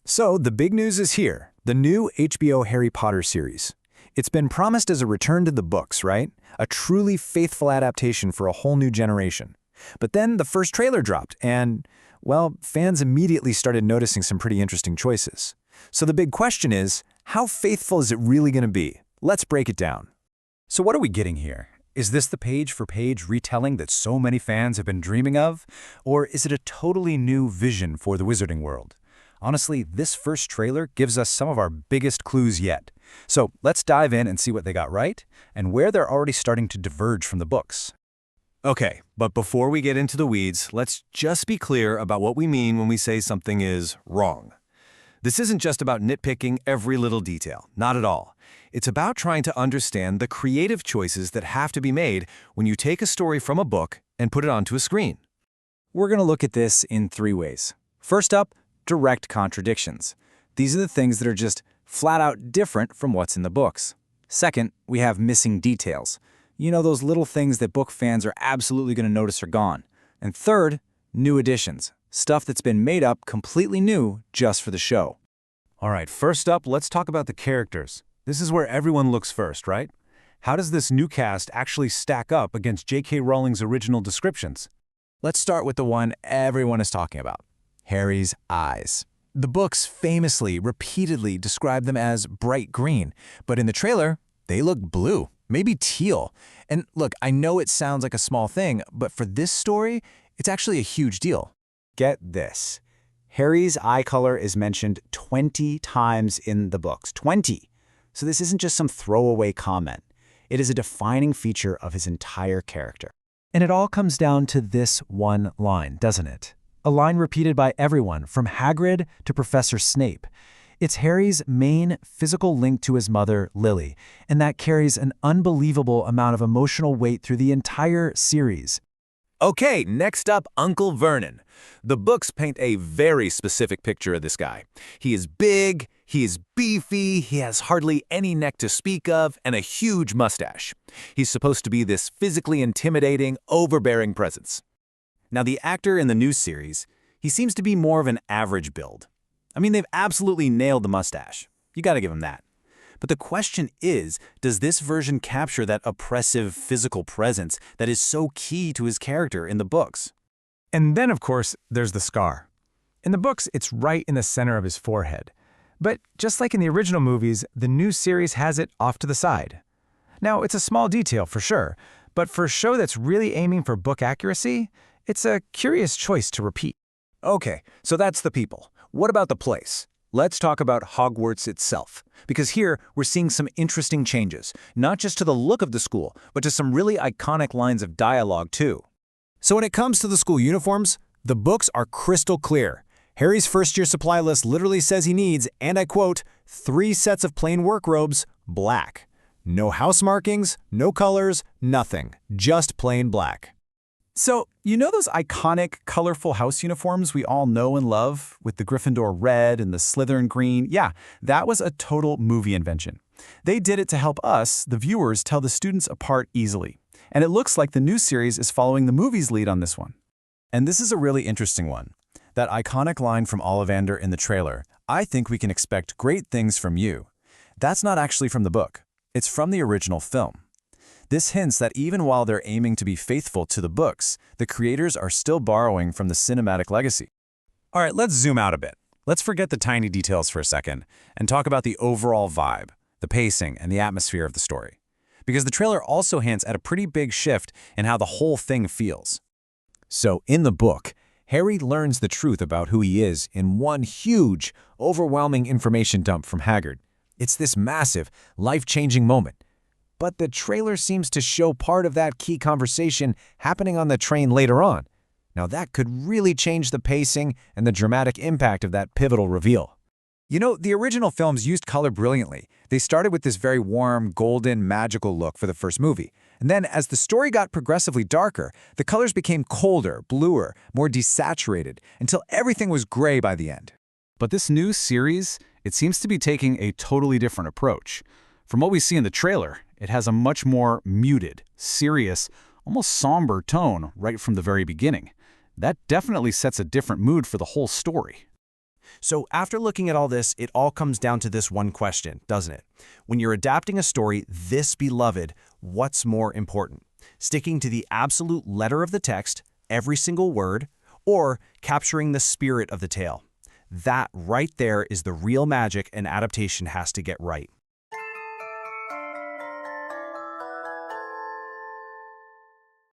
So the big news is here, the new HBO Harry Potter series. It's been promised as a return to the books, right? A truly faithful adaptation for a whole new generation. But then the first trailer dropped and, well, fans immediately started noticing some pretty interesting choices. So the big question is, how faithful is it really going to be? Let's break it down. So what are we getting here? Is this the page-for-page retelling that so many fans have been dreaming of? Or is it a totally new vision for the wizarding world? Honestly, this first trailer gives us some of our biggest clues yet. So let's dive in and see what they got right, and where they're already starting to diverge from the books. Okay, but before we get into the weeds, let's just be clear about what we mean when we say something is wrong. This isn't just about nitpicking every little detail, not at all. It's about trying to understand the creative choices that have to be made when you take a story from a book and put it onto a screen. We're going to look at this in 3 ways. First up, direct contradictions. These are the things that are just flat out different from what's in the books. Second, we have missing details. You know, those little things that book fans are absolutely going to notice are gone. And third, new additions. Stuff that's been made up completely new just for the show. All right, first up, let's talk about the characters. This is where everyone looks first, right? How does this new cast actually stack up against J.K. Rowling's original descriptions? Let's start with the one everyone is talking about, Harry's eyes. The books famously, repeatedly describe them as bright green, but in the trailer, they look blue, maybe teal. And look, I know it sounds like a small thing, but for this story, it's actually a huge deal. Get this. Harry's eye color is mentioned 20 times in the books. 20! So this isn't just some throwaway comment. It is a defining feature of his entire character. And it all comes down to this one line, doesn't it? A line repeated by everyone, from Hagrid to Professor Snape. It's Harry's main physical link to his mother, Lily, and that carries an unbelievable amount of emotional weight through the entire series. Okay, next up, Uncle Vernon. The books paint a very specific picture of this guy. He is big, he is beefy, he has hardly any neck to speak of, and a huge mustache. He's supposed to be this physically intimidating, overbearing presence. Now, the actor in the new series, he seems to be more of an average build. I mean, they've absolutely nailed the mustache. You gotta give him that. But the question is, does this version capture that oppressive physical presence that is so key to his character in the books? And then, of course, there's the scar. In the books, it's right in the center of his forehead. But just like in the original movies, the new series has it off to the side. Now, it's a small detail for sure, but for a show that's really aiming for book accuracy, it's a curious choice to repeat. Okay, so that's the people. What about the place? Let's talk about Hogwarts itself, because here we're seeing some interesting changes, not just to the look of the school, but to some really iconic lines of dialogue too. So when it comes to the school uniforms, the books are crystal clear. Harry's first-year supply list literally says he needs, and I quote, 3 sets of plain work robes, black. No house markings, no colors, nothing, just plain black. So, you know those iconic, colorful house uniforms we all know and love, with the Gryffindor red and the Slytherin green? Yeah, that was a total movie invention. They did it to help us, the viewers, tell the students apart easily. And it looks like the new series is following the movie's lead on this one. And this is a really interesting one. That iconic line from Ollivander in the trailer, "I think we can expect great things from you." That's not actually from the book. It's from the original film. This hints that even while they're aiming to be faithful to the books, the creators are still borrowing from the cinematic legacy. All right, let's zoom out a bit. Let's forget the tiny details for a second and talk about the overall vibe, the pacing, and the atmosphere of the story. Because the trailer also hints at a pretty big shift in how the whole thing feels. So in the book, Harry learns the truth about who he is in one huge, overwhelming information dump from Hagrid. It's this massive, life-changing moment. But the trailer seems to show part of that key conversation happening on the train later on. Now that could really change the pacing and the dramatic impact of that pivotal reveal. You know, the original films used color brilliantly. They started with this very warm, golden, magical look for the first movie. And then as the story got progressively darker, the colors became colder, bluer, more desaturated, until everything was gray by the end. But this new series, it seems to be taking a totally different approach. From what we see in the trailer, it has a much more muted, serious, almost somber tone right from the very beginning. That definitely sets a different mood for the whole story. So after looking at all this, it all comes down to this one question, doesn't it? When you're adapting a story this beloved, what's more important? Sticking to the absolute letter of the text, every single word, or capturing the spirit of the tale? That right there is the real magic an adaptation has to get right.